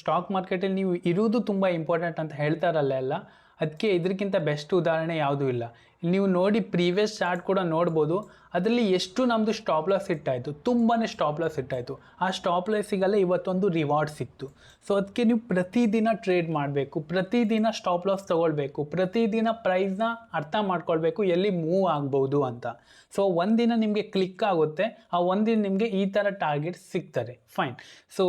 Stock ಮಾರ್ಕೆಟಲ್ಲಿ ನೀವು ಇರುವುದು ತುಂಬ ಇಂಪಾರ್ಟೆಂಟ್ ಅಂತ ಹೇಳ್ತಾರಲ್ಲ ಎಲ್ಲ, ಅದಕ್ಕೆ ಇದಕ್ಕಿಂತ ಬೆಸ್ಟ್ ಉದಾಹರಣೆ ಯಾವುದೂ ಇಲ್ಲ. ನೀವು ನೋಡಿ ಪ್ರೀವಿಯಸ್ ಚಾರ್ಟ್ ಕೂಡ ನೋಡ್ಬೋದು, ಅದರಲ್ಲಿ ಎಷ್ಟು ನಮ್ಮದು ಸ್ಟಾಪ್ ಲಾಸ್ ಇಟ್ಟಾಯಿತು, ತುಂಬಾ ಸ್ಟಾಪ್ ಲಾಸ್ ಇಟ್ಟಾಯಿತು. ಆ ಸ್ಟಾಪ್ ಲಾಸಿಗೆಲ್ಲ ಇವತ್ತೊಂದು ರಿವಾರ್ಡ್ ಸಿಕ್ತು. ಸೊ ಅದಕ್ಕೆ ನೀವು ಪ್ರತಿದಿನ ಟ್ರೇಡ್ ಮಾಡಬೇಕು, ಪ್ರತಿದಿನ ಸ್ಟಾಪ್ ಲಾಸ್ ತೊಗೊಳ್ಬೇಕು, ಪ್ರತಿದಿನ ಪ್ರೈಸ್ನ ಅರ್ಥ ಮಾಡ್ಕೊಳ್ಬೇಕು ಎಲ್ಲಿ ಮೂವ್ ಆಗ್ಬೋದು ಅಂತ. ಸೊ ಒಂದಿನ ನಿಮಗೆ ಕ್ಲಿಕ್ ಆಗುತ್ತೆ, ಆ ಒಂದಿನ ನಿಮಗೆ ಈ ಥರ ಟಾರ್ಗೆಟ್ ಸಿಗ್ತಾರೆ. ಫೈನ್. ಸೊ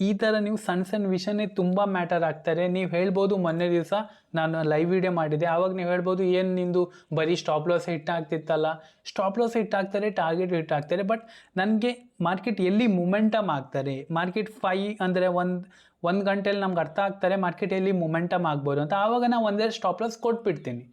ಈ ಥರ ನೀವು ಸಣ್ಣ ಸಣ್ಣ ವಿಷಯನೇ ತುಂಬ ಮ್ಯಾಟರ್ ಆಗ್ತಾರೆ. ನೀವು ಹೇಳ್ಬೋದು ಮೊನ್ನೆ ದಿವಸ ನಾನು ಲೈವ್ ವಿಡಿಯೋ ಮಾಡಿದೆ, ಆವಾಗ ನೀವು ಹೇಳ್ಬೋದು ಏನು ನಿಂದು ಬರೀ ಸ್ಟಾಪ್ ಲಾಸ್ ಹಿಟ್ ಆಗ್ತಿತ್ತಲ್ಲ. ಸ್ಟಾಪ್ ಲಾಸ್ ಹಿಟ್ ಆಗ್ತಾರೆ, ಟಾರ್ಗೆಟ್ ಹಿಟ್ ಆಗ್ತಾರೆ, ಬಟ್ ನನಗೆ ಮಾರ್ಕೆಟ್ ಎಲ್ಲಿ ಮೊಮೆಂಟಮ್ ಆಗ್ತಾರೆ, ಮಾರ್ಕೆಟ್ ಅಂದರೆ ಒಂದು ಗಂಟೆಯಲ್ಲಿ ನಮ್ಗೆ ಅರ್ಥ ಆಗ್ತಾರೆ ಮಾರ್ಕೆಟ್ ಎಲ್ಲಿ ಮೊಮೆಂಟಮ್ ಆಗ್ಬೋದು ಅಂತ. ಆವಾಗ ನಾವು ಒಂದೆರಡು ಸ್ಟಾಪ್ ಲಾಸ್ ಕೊಟ್ಬಿಡ್ತೀನಿ.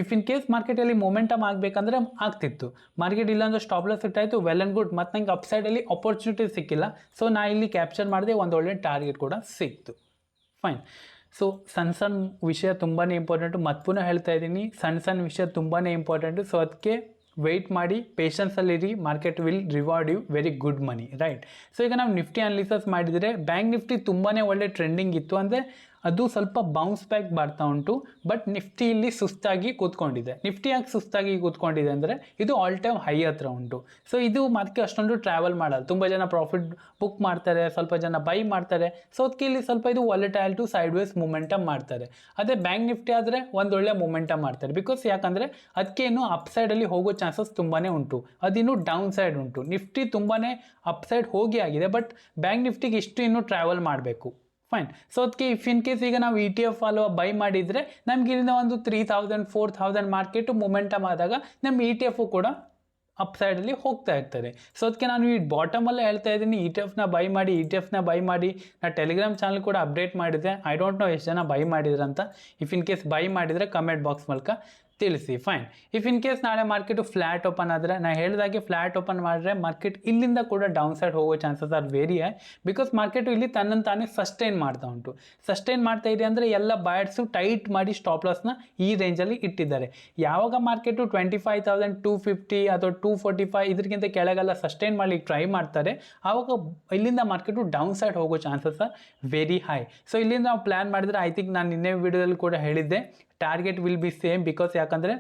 ಇಫ್ ಇನ್ ಕೇಸ್ ಮಾರ್ಕೆಟಲ್ಲಿ ಮೊಮೆಂಟಮ್ ಆಗಬೇಕಂದ್ರೆ ಆಗ್ತಿತ್ತು, ಮಾರ್ಕೆಟ್ ಇಲ್ಲಾಂದ್ರೆ ಸ್ಟಾಪ್ ಲಾಸ್ ಇಟ್ಟಾಯಿತು, ವೆಲ್ ಆ್ಯಂಡ್ ಗುಡ್. ಮತ್ತು ನಂಗೆ ಅಪ್ಸೈಡಲ್ಲಿ ಆಪರ್ಚುನಿಟಿ ಸಿಕ್ಕಿಲ್ಲ, ಸೊ ನಾ ಇಲ್ಲಿ ಕ್ಯಾಪ್ಚರ್ ಮಾಡಿದೆ, ಒಂದು ಒಳ್ಳೆ ಟಾರ್ಗೆಟ್ ಕೂಡ ಸಿಕ್ತು. ಫೈನ್. ಸೊ ಸಣ್ಣ ಸಣ್ಣ ವಿಷಯ ತುಂಬಾ ಇಂಪಾರ್ಟೆಂಟು. ಮತ್ತು ಪುನಃ ಹೇಳ್ತಾ ಇದ್ದೀನಿ, ಸಣ್ಣ ಸಣ್ಣ ವಿಷಯ ತುಂಬಾ ಇಂಪಾರ್ಟೆಂಟು. ಸೊ ಅದಕ್ಕೆ ವೆಯ್ಟ್ ಮಾಡಿ, ಪೇಷನ್ಸಲ್ಲಿರಿ, market will reward you very good money, right. So ಈಗ ನಾವು ನಿಫ್ಟಿ ಅನಾಲಿಸಿಸ್ ಮಾಡಿದರೆ ಬ್ಯಾಂಕ್ ನಿಫ್ಟಿ ತುಂಬಾ ಒಳ್ಳೆ ಟ್ರೆಂಡಿಂಗ್ ಇತ್ತು, ಅಂದರೆ ಅದು ಸ್ವಲ್ಪ ಬೌನ್ಸ್ ಬ್ಯಾಕ್ ಬರ್ತಾ ಉಂಟು. ಬಟ್ ನಿಫ್ಟಿ ಇಲ್ಲಿ ಸುಸ್ತಾಗಿ ಕೂತ್ಕೊಂಡಿದೆ. ನಿಫ್ಟಿ ಯಾಕೆ ಸುಸ್ತಾಗಿ ಕೂತ್ಕೊಂಡಿದೆ ಅಂದರೆ ಇದು ಆಲ್ ಟೈಮ್ ಹೈ ಹತ್ರ ಉಂಟು. ಸೊ ಇದು ಮಾರ್ಕೆಟ್ ಅಷ್ಟೊಂದು ಟ್ರಾವೆಲ್ ಮಾಡಲ್ಲ. ತುಂಬ ಜನ ಪ್ರಾಫಿಟ್ ಬುಕ್ ಮಾಡ್ತಾರೆ, ಸ್ವಲ್ಪ ಜನ ಬೈ ಮಾಡ್ತಾರೆ. ಸೊ ಅದಕ್ಕೆ ಇಲ್ಲಿ ಸ್ವಲ್ಪ ಇದು volatile to sideways momentum ಮಾಡ್ತಾರೆ. ಅದೇ ಬ್ಯಾಂಕ್ ನಿಫ್ಟಿ ಆದರೆ ಒಂದೊಳ್ಳೆ ಮೂಮೆಂಟಮ್ ಮಾಡ್ತಾರೆ. ಬಿಕಾಸ್ ಯಾಕಂದರೆ ಅದಕ್ಕೆ ಇನ್ನು ಅಪ್ಸೈಡಲ್ಲಿ ಹೋಗೋ ಚಾನ್ಸಸ್ ತುಂಬಾ ಉಂಟು, ಅದಿನ್ನು ಡೌನ್ ಸೈಡ್ ಉಂಟು. ನಿಫ್ಟಿ ತುಂಬಾ ಅಪ್ಸೈಡ್ ಹೋಗಿ ಆಗಿದೆ, ಬಟ್ ಬ್ಯಾಂಕ್ ನಿಫ್ಟಿಗೆ ಇಷ್ಟು ಇನ್ನೂ ಟ್ರಾವೆಲ್ ಮಾಡಬೇಕು. ಫೈನ್. ಸೊ ಅದಕ್ಕೆ ಇಫ್ ಇನ್ ಕೇಸ್ ಈಗ ನಾವು ETF ಅಲ್ವಾ ಬೈ ಮಾಡಿದರೆ ನಮ್ಗೆ ಇಲ್ಲಿಂದ ಒಂದು 3000 4000 ಮಾರ್ಕೆಟು ಮೊಮೆಂಟಮ್ ಆದಾಗ ನಮ್ಮ ETF ಕೂಡ ಅಪ್ಸೈಡಲ್ಲಿ ಹೋಗ್ತಾ ಇರ್ತಾರೆ. ಸೊ ಅದಕ್ಕೆ ನಾನು ಈ ಬಾಟಮಲ್ಲೇ ಹೇಳ್ತಾ ಇದ್ದೀನಿ, ETF ಬೈ ಮಾಡಿ, ETF ಬೈ ಮಾಡಿ. ನಾನು ಟೆಲಿಗ್ರಾಮ್ ಚಾನಲ್ ಕೂಡ ಅಪ್ಡೇಟ್ ಮಾಡಿದೆ. ಐ ಡೋಂಟ್ ನೋ ಎಷ್ಟು ಜನ ಬೈ ಮಾಡಿದ್ರಂತ. ಇಫ್ ಇನ್ ಕೇಸ್ ಬೈ ಮಾಡಿದರೆ ಕಮೆಂಟ್ ಬಾಕ್ಸ್ ಮೂಲಕ ತಿಳಿಸಿ. ಫೈನ್. ಇಫ್ ಇನ್ ಕೇಸ್ ನಾಳೆ ಮಾರ್ಕೆಟು ಫ್ಲ್ಯಾಟ್ ಓಪನ್ ಆದರೆ, ನಾನು ಹೇಳಿದಾಗೆ ಫ್ಲ್ಯಾಟ್ ಓಪನ್ ಮಾಡಿದ್ರೆ ಮಾರ್ಕೆಟ್ ಇಲ್ಲಿಂದ ಕೂಡ ಡೌನ್ ಸೈಡ್ ಹೋಗೋ chances are very high. Because market ಇಲ್ಲಿ ತನ್ನನ್ನು ತಾನೇ ಸಸ್ಟೈನ್ ಮಾಡ್ತಾ ಉಂಟು. ಸಸ್ಟೈನ್ ಮಾಡ್ತಾ ಇದೆ ಅಂದರೆ ಎಲ್ಲ ಬಯರ್ಸು ಟೈಟ್ ಮಾಡಿ ಸ್ಟಾಪ್ ಲಾಸ್ನ ಈ ರೇಂಜಲ್ಲಿ ಇಟ್ಟಿದ್ದಾರೆ. ಯಾವಾಗ ಮಾರ್ಕೆಟು 25,250 ಅಥವಾ 245 ಇದಕ್ಕಿಂತ ಕೆಳಗೆಲ್ಲ ಸಸ್ಟೈನ್ ಮಾಡಲಿಕ್ಕೆ ಟ್ರೈ ಮಾಡ್ತಾರೆ, ಆವಾಗ ಇಲ್ಲಿಂದ ಮಾರ್ಕೆಟು ಡೌನ್ ಸೈಡ್ ಹೋಗೋ chances are very high. So ಇಲ್ಲಿಂದ ನಾವು ಪ್ಲ್ಯಾನ್ ಮಾಡಿದರೆ, ಐ ಥಿಂಕ್ ನಾನು ನಿನ್ನೆ ವಿಡಿಯೋದಲ್ಲಿ ಕೂಡ ಹೇಳಿದ್ದೆ, target will be same. Because ಯಾಕಂದರೆ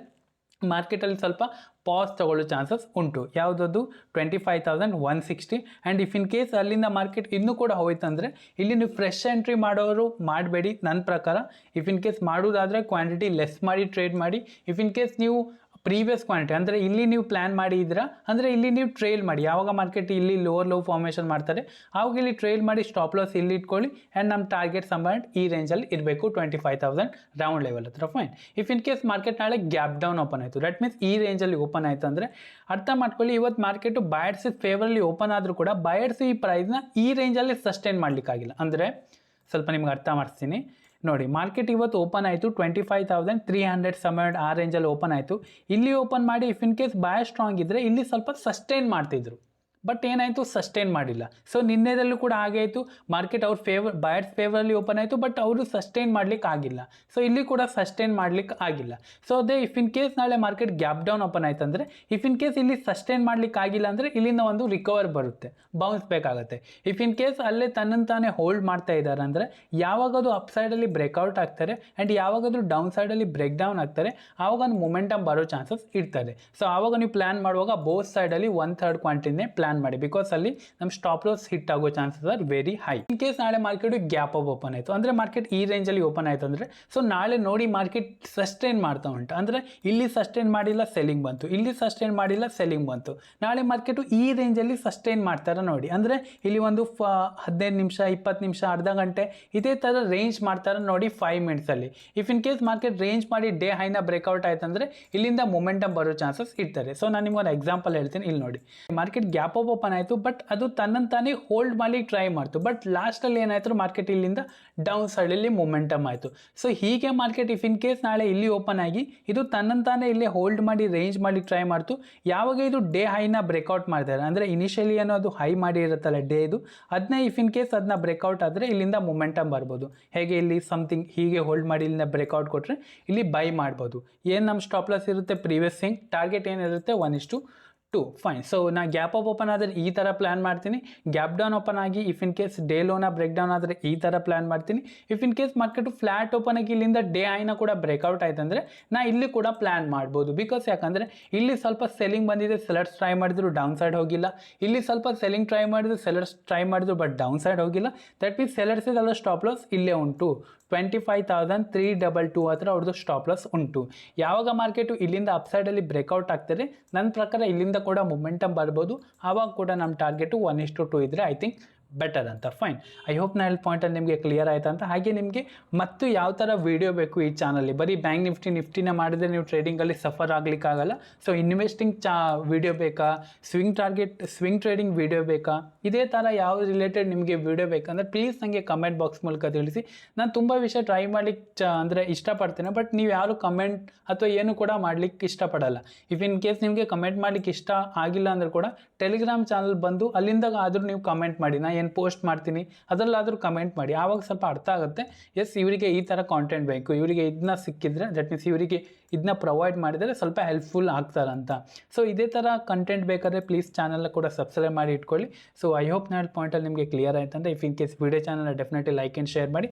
ಮಾರ್ಕೆಟಲ್ಲಿ ಸ್ವಲ್ಪ ಪಾಸ್ ತಗೊಳ್ಳೋ ಚಾನ್ಸಸ್ ಉಂಟು. ಯಾವುದದು 25,160. ಆ್ಯಂಡ್ ಇಫ್ ಇನ್ ಕೇಸ್ ಅಲ್ಲಿಂದ ಮಾರ್ಕೆಟ್ ಇನ್ನೂ ಕೂಡ ಹೋಯ್ತಂದರೆ ಇಲ್ಲಿ ನೀವು ಫ್ರೆಶ್ ಎಂಟ್ರಿ ಮಾಡೋರು ಮಾಡಬೇಡಿ ನನ್ನ ಪ್ರಕಾರ. ಇಫ್ ಇನ್ ಕೇಸ್ ಮಾಡೋದಾದರೆ ಕ್ವಾಂಟಿಟಿ ಲೆಸ್ ಮಾಡಿ ಟ್ರೇಡ್ ಮಾಡಿ. ಇಫ್ ಇನ್ ಕೇಸ್ ನೀವು ಪ್ರೀವಿಯಸ್ ಕ್ವಾಂಟಿಟಿ ಅಂದರೆ ಇಲ್ಲಿ ನೀವು ಪ್ಲ್ಯಾನ್ ಮಾಡಿದ್ದೀರಾ ಅಂದರೆ ಇಲ್ಲಿ ನೀವು ಟ್ರೇಲ್ ಮಾಡಿ. ಯಾವಾಗ ಮಾರ್ಕೆಟ್ ಇಲ್ಲಿ ಲೋ ಫಾರ್ಮೇಷನ್ ಮಾಡ್ತಾರೆ ಆವಾಗ ಇಲ್ಲಿ ಟ್ರೇಲ್ ಮಾಡಿ, ಸ್ಟಾಪ್ ಲಾಸ್ ಇಲ್ಲಿ ಇಟ್ಕೊಳ್ಳಿ. ಆ್ಯಂಡ್ ನಮ್ಮ ಟಾರ್ಗೆಟ್ ಅಮೌಂಟ್ ಈ ರೇಂಜಲ್ಲಿ ಇರಬೇಕು, 25,000 ರೌಂಡ್ ಲೆವೆಲ್ ಹತ್ರ. Fine. If in case market ನಾಳೆ ಗ್ಯಾಪ್ ಡೌನ್ ಓಪನ್ ಆಯಿತು, ದಟ್ ಮೀನ್ಸ್ ಈ ರೇಂಜಲ್ಲಿ ಓಪನ್ ಆಯಿತು ಅಂದರೆ ಅರ್ಥ ಮಾಡ್ಕೊಳ್ಳಿ, ಇವತ್ತು ಮಾರ್ಕೆಟು ಬಯರ್ಸ್ ಫೇವರಲ್ಲಿ ಓಪನ್ ಆದರೂ ಕೂಡ ಬಯರ್ಸ್ ಈ ಪ್ರೈಸ್ನ ಈ ರೇಂಜಲ್ಲಿ ಸಸ್ಟೈನ್ ಮಾಡಲಿಕ್ಕಾಗಿಲ್ಲ. ಅಂದರೆ ಸ್ವಲ್ಪ ನಿಮ್ಗೆ ಅರ್ಥ ಮಾಡಿಸ್ತೀನಿ ನೋಡಿ. ಮಾರ್ಕೆಟ್ ಇವತ್ತು ಓಪನ್ ಆಯಿತು 25,300 ಸಮೌಂಡ್ ಆ ರೇಂಜಲ್ಲಿ ಓಪನ್ ಆಯಿತು. ಇಲ್ಲಿ ಓಪನ್ ಮಾಡಿ if in case buyer strong ಇದ್ದರೆ ಇಲ್ಲಿ ಸ್ವಲ್ಪ ಸಸ್ಟೈನ್ ಮಾಡ್ತಿದ್ರು, ಬಟ್ ಏನಾಯಿತು, ಸಸ್ಟೈನ್ ಮಾಡಿಲ್ಲ. ಸೊ ನಿನ್ನೆದಲ್ಲೂ ಕೂಡ ಹಾಗೆ ಆಯಿತು. ಮಾರ್ಕೆಟ್ ಅವ್ರ ಬಯರ್ಸ್ ಫೇವರಲ್ಲಿ ಓಪನ್ ಆಯಿತು, ಬಟ್ ಅವರು ಸಸ್ಟೈನ್ ಮಾಡ್ಲಿಕ್ಕೆ ಆಗಿಲ್ಲ. ಸೊ ಇಲ್ಲಿ ಕೂಡ ಸಸ್ಟೈನ್ ಮಾಡ್ಲಿಕ್ಕೆ ಆಗಿಲ್ಲ. ಸೊ ಅದೇ ಇಫ್ ಇನ್ ಕೇಸ್ ನಾಳೆ ಮಾರ್ಕೆಟ್ ಗ್ಯಾಪ್ ಡೌನ್ ಓಪನ್ ಆಯ್ತು ಅಂದರೆ, ಇಫ್ ಇನ್ ಕೇಸ್ ಇಲ್ಲಿ ಸಸ್ಟೈನ್ ಮಾಡ್ಲಿಕ್ಕೆ ಆಗಿಲ್ಲ ಅಂದರೆ ಇಲ್ಲಿಂದ ಒಂದು ರಿಕವರ್ ಬರುತ್ತೆ, ಬೌನ್ಸ್ ಬೇಕಾಗುತ್ತೆ. ಇಫ್ ಇನ್ ಕೇಸ್ ಅಲ್ಲೇ ತನ್ನನ್ನು ತಾನೇ ಹೋಲ್ಡ್ ಮಾಡ್ತಾ ಇದ್ದಾರೆ ಅಂದರೆ ಯಾವಾಗದು ಅಪ್ ಸೈಡಲ್ಲಿ ಬ್ರೇಕ್ಔಟ್ ಆಗ್ತಾರೆ ಆ್ಯಂಡ್ ಯಾವಾಗಾದರೂ ಡೌನ್ ಸೈಡಲ್ಲಿ ಬ್ರೇಕ್ ಡೌನ್ ಆಗ್ತಾರೆ, ಆವಾಗ ಒಂದು ಮೊಮೆಂಟಮ್ ಬರೋ ಚಾನ್ಸಸ್ ಇರ್ತದೆ. ಸೊ ಆವಾಗ ನೀವು ಪ್ಲ್ಯಾನ್ ಮಾಡುವಾಗ ಬೋತ್ ಸೈಡಲ್ಲಿ 1/3 ಕ್ವಾಂಟಿಟಿನೇ ಪ್ಲ್ಯಾನ್ ಮಾಡಿ. ಬಿಕಾಸ್ ಅಲ್ಲಿ ನಮ್ಮ ಸ್ಟಾಪ್ ಲಾಸ್ ಹಿಟ್ ಆಗೋ chances are very high. In case ನಾಳೆ ಮಾರ್ಕೆಟ್ ಗ್ಯಾಪ್ ಅಪ್ ಓಪನ್ ಆಯಿತು ಅಂದರೆ, ಮಾರ್ಕೆಟ್ ಈ ರೇಂಜಲ್ಲಿ ಓಪನ್ ಆಯಿತು ಅಂದರೆ, ಸೊ ನಾಳೆ ನೋಡಿ ಮಾರ್ಕೆಟ್ ಸಸ್ಟೈನ್ ಮಾಡ್ತಾ ಉಂಟು ಅಂದರೆ ಇಲ್ಲಿ ಸಸ್ಟೈನ್ ಮಾಡಿಲ್ಲ ಸೆಲ್ಲಿಂಗ್ ಬಂತು, ಇಲ್ಲಿ ಸಸ್ಟೈನ್ ಮಾಡಿಲ್ಲ ಸೆಲ್ಲಿಂಗ್ ಬಂತು. ನಾಳೆ ಮಾರ್ಕೆಟು ಈ ರೇಂಜಲ್ಲಿ ಸಸ್ಟೈನ್ ಮಾಡ್ತಾರೆ ನೋಡಿ, ಅಂದರೆ ಇಲ್ಲಿ ಒಂದು 15 ನಿಮಿಷ 20 ನಿಮಿಷ ಅರ್ಧ ಗಂಟೆ ಇದೇ ಥರ ರೇಂಜ್ ಮಾಡ್ತಾರೆ ನೋಡಿ 5 ಮಿನಿಟ್ಸಲ್ಲಿ. If in case market range ಮಾಡಿ ಡೇ ಹೈನ ಬ್ರೇಕ್ಔಟ್ ಆಯ್ತು ಅಂದರೆ ಇಲ್ಲಿಂದ ಮೊಮೆಂಟಮ್ ಬರೋ ಚಾನ್ಸಸ್ ಇರ್ತಾರೆ. ಸೊ ನಾನು ನಿಮ್ಗೆ ಒಂದು ಎಕ್ಸಾಂಪಲ್ ಹೇಳ್ತೀನಿ. ಇಲ್ಲಿ ನೋಡಿ, ಮಾರ್ಕೆಟ್ ಗ್ಯಾಪ್ ಅಪ್ ಓಪನ್ ಆಯಿತು, ಬಟ್ ಅದು ತನ್ನಂತಾನೇ ಹೋಲ್ಡ್ ಮಾಡಿ ಟ್ರೈ ಮಾಡ್ತು. ಬಟ್ ಲಾಸ್ಟಲ್ಲಿ ಏನಾಯಿತು, ಮಾರ್ಕೆಟ್ ಇಲ್ಲಿಂದ ಡೌನ್ ಸೈಡಲ್ಲಿ ಮೊಮೆಂಟಮ್ ಆಯಿತು. ಸೊ ಹೀಗೆ ಮಾರ್ಕೆಟ್ ಇಫ್ ಇನ್ ಕೇಸ್ ನಾಳೆ ಇಲ್ಲಿ ಓಪನ್ ಆಗಿ ಇದು ತನ್ನಂತಾನೇ ಇಲ್ಲಿ ಹೋಲ್ಡ್ ಮಾಡಿ ರೇಂಜ್ ಮಾಡಿ ಟ್ರೈ ಮಾಡ್ತು. ಯಾವಾಗ ಇದು ಡೇ ಹೈನ ಬ್ರೇಕ್ಔಟ್ ಮಾಡ್ತಾರೆ ಅಂದರೆ ಇನಿಷಿಯಲಿ ಏನೋ ಅದು ಹೈ ಮಾಡಿ ಇರುತ್ತಲ್ಲ ಡೇ ಇದು, ಅದನ್ನ ಇಫ್ ಇನ್ ಕೇಸ್ ಅದನ್ನ ಬ್ರೇಕ್ಔಟ್ ಆದರೆ ಇಲ್ಲಿಂದ ಮೊಮೆಂಟಮ್ ಬರ್ಬೋದು. ಹೇಗೆ ಇಲ್ಲಿ ಸಮಥಿಂಗ್ ಹೀಗೆ ಹೋಲ್ಡ್ ಮಾಡಿ ಇಲ್ಲಿಂದ ಬ್ರೇಕ್ಔಟ್ ಕೊಟ್ಟರೆ ಇಲ್ಲಿ ಬೈ ಮಾಡ್ಬೋದು. ಏನು ನಮ್ಮ ಸ್ಟಾಪ್ ಲಾಸ್ ಇರುತ್ತೆ, ಪ್ರೀವಿಯಸ್ ಥಿಂಗ್ ಟಾರ್ಗೆಟ್ ಏನಿರುತ್ತೆ 1:2 2 ಫೈನ್. ಸೊ ನಾ ಗ್ಯಾಪ್ ಅಪ್ ಓಪನ್ ಆದರೆ ಈ ಥರ ಪ್ಲ್ಯಾನ್ ಮಾಡ್ತೀನಿ, ಗ್ಯಾಪ್ ಡೌನ್ ಓಪನ್ ಆಗಿ ಇಫ್ ಇನ್ ಕೇಸ್ ಡೇ ಲೋನ ಬ್ರೇಕ್ ಡೌನ್ ಆದರೆ ಈ ಥರ ಪ್ಲ್ಯಾನ್ ಮಾಡ್ತೀನಿ. If in case market flat open ಆಗಿ ಇಲ್ಲಿಂದ ಡೇ ಐನ ಕೂಡ ಬ್ರೇಕ್ಔಟ್ ಆಯ್ತು ಅಂದರೆ ನಾ ಇಲ್ಲಿ ಕೂಡ ಪ್ಲ್ಯಾನ್ ಮಾಡ್ಬೋದು. ಬಿಕಾಸ್ ಯಾಕಂದರೆ ಇಲ್ಲಿ ಸ್ವಲ್ಪ ಸೆಲ್ಲಿಂಗ್ ಬಂದಿದೆ, ಸೆಲರ್ಸ್ ಟ್ರೈ ಮಾಡಿದ್ರು ಡೌನ್ ಸೈಡ್ ಹೋಗಿಲ್ಲ. ಇಲ್ಲಿ ಸ್ವಲ್ಪ ಸೆಲ್ಲಿಂಗ್ ಟ್ರೈ ಮಾಡಿದ್ರು, ಸೆಲರ್ಸ್ ಟ್ರೈ ಮಾಡಿದ್ರು ಬಟ್ ಡೌನ್ ಸೈಡ್ ಹೋಗಿಲ್ಲ. ದಟ್ ಮೀನ್ಸ್ ಸೆಲರ್ಸ್ ಇದೆಲ್ಲ ಸ್ಟಾಪ್ ಲಾಸ್ ಇಲ್ಲೇ ಉಂಟು. 25,322 ಹತ್ರ ಅವ್ರದ್ದು ಸ್ಟಾಪ್ ಲಾಸ್ ಉಂಟು. ಯಾವಾಗ ಮಾರ್ಕೆಟು ಇಲ್ಲಿಂದ ಅಪ್ಸೈಡಲ್ಲಿ ಬ್ರೇಕ್ಔಟ್ ಆಗ್ತದೆ ನನ್ನ ಪ್ರಕಾರ ಇಲ್ಲಿಂದ ಕೂಡ ಮೊಮೆಂಟಮ್ ಬರ್ಬೋದು. ಆವಾಗ ಕೂಡ ನಮ್ಮ ಟಾರ್ಗೆಟು 1:2 ಇದ್ದರೆ ಐ ಥಿಂಕ್ ಬೆಟರ್ ಅಂತ. ಫೈನ್. ಐ ಹೋಪ್ ನಾ ಹೇಳಿ ಪಾಯಿಂಟಲ್ಲಿ ನಿಮಗೆ ಕ್ಲಿಯರ್ ಆಯ್ತು ಅಂತ. ಹಾಗೆ ನಿಮಗೆ ಮತ್ತು ಯಾವ ಥರ ವೀಡಿಯೋ ಬೇಕು ಈ ಚಾನಲ್ಲಿ, ಬರೀ ಬ್ಯಾಂಕ್ ನಿಫ್ಟಿನ ಮಾಡಿದರೆ ನೀವು ಟ್ರೇಡಿಂಗಲ್ಲಿ ಸಫರ್ ಆಗಲಿಕ್ಕಾಗಲ್ಲ. ಸೊ ಇನ್ವೆಸ್ಟಿಂಗ್ ವೀಡಿಯೋ ಬೇಕಾ, ಸ್ವಿಂಗ್ ಟ್ರೇಡಿಂಗ್ ವೀಡಿಯೋ ಬೇಕಾ, ಇದೇ ಥರ ಯಾವ ರಿಲೇಟೆಡ್ ನಿಮಗೆ ವೀಡಿಯೋ ಬೇಕಂದ್ರೆ ಪ್ಲೀಸ್ ನನಗೆ ಕಮೆಂಟ್ ಬಾಕ್ಸ್ ಮೂಲಕ ತಿಳಿಸಿ. ನಾನು ತುಂಬ ವಿಷಯ ಟ್ರೈ ಮಾಡ್ಲಿಕ್ಕೆ ಅಂದರೆ ಇಷ್ಟಪಡ್ತೇನೆ, ಬಟ್ ನೀವು ಯಾರು ಕಮೆಂಟ್ ಅಥವಾ ಏನು ಕೂಡ ಮಾಡ್ಲಿಕ್ಕೆ ಇಷ್ಟಪಡಲ್ಲ. ಇಫ್ ಇನ್ ಕೇಸ್ ನಿಮಗೆ ಕಮೆಂಟ್ ಮಾಡ್ಲಿಕ್ಕೆ ಇಷ್ಟ ಆಗಿಲ್ಲ ಅಂದ್ರೆ ಕೂಡ ಟೆಲಿಗ್ರಾಮ್ ಚಾನಲ್ ಬಂದು ಅಲ್ಲಿಂದ ಆದರೂ ನೀವು ಕಮೆಂಟ್ ಮಾಡಿ. ನಾನು ಏನು ಪೋಸ್ಟ್ ಮಾಡ್ತೀನಿ ಅದರಲ್ಲಾದರೂ ಕಮೆಂಟ್ ಮಾಡಿ, ಆವಾಗ ಸ್ವಲ್ಪ ಅರ್ಥ ಆಗುತ್ತೆ. ಎಸ್ ಇವರಿಗೆ ಈ ಥರ ಕಾಂಟೆಂಟ್ ಬೇಕು, ಇವರಿಗೆ ಇದನ್ನ ಸಿಕ್ಕಿದ್ರೆ ದಟ್ ಮೀನ್ಸ್ ಇವರಿಗೆ ಇದನ್ನ ಪ್ರೊವೈಡ್ ಮಾಡಿದರೆ ಸ್ವಲ್ಪ ಹೆಲ್ಪ್ಫುಲ್ ಆಗ್ತಾರಂತ. ಸೊ ಇದೇ ಥರ ಕಂಟೆಂಟ್ ಬೇಕಾದರೆ ಪ್ಲೀಸ್ ಚಾನಲ್ನ ಕೂಡ ಸಬ್ಸ್ಕ್ರೈಬ್ ಮಾಡಿ ಇಟ್ಕೊಳ್ಳಿ. ಸೊ ಐ ಹೋಪ್ ನಾನು ಪಾಯಿಂಟಲ್ಲಿ ನಿಮಗೆ ಕ್ಲಿಯರ್ ಆಯ್ತು ಅಂತ. ಇಫ್ ಇನ್ ಕೇಸ್ ವಿಡಿಯೋ ಚಾನಲ್ನ ಡೆಫಿನೆಟ್ಲಿ ಲೈಕ್ ಆ್ಯಂಡ್ ಶೇರ್ ಮಾಡಿ.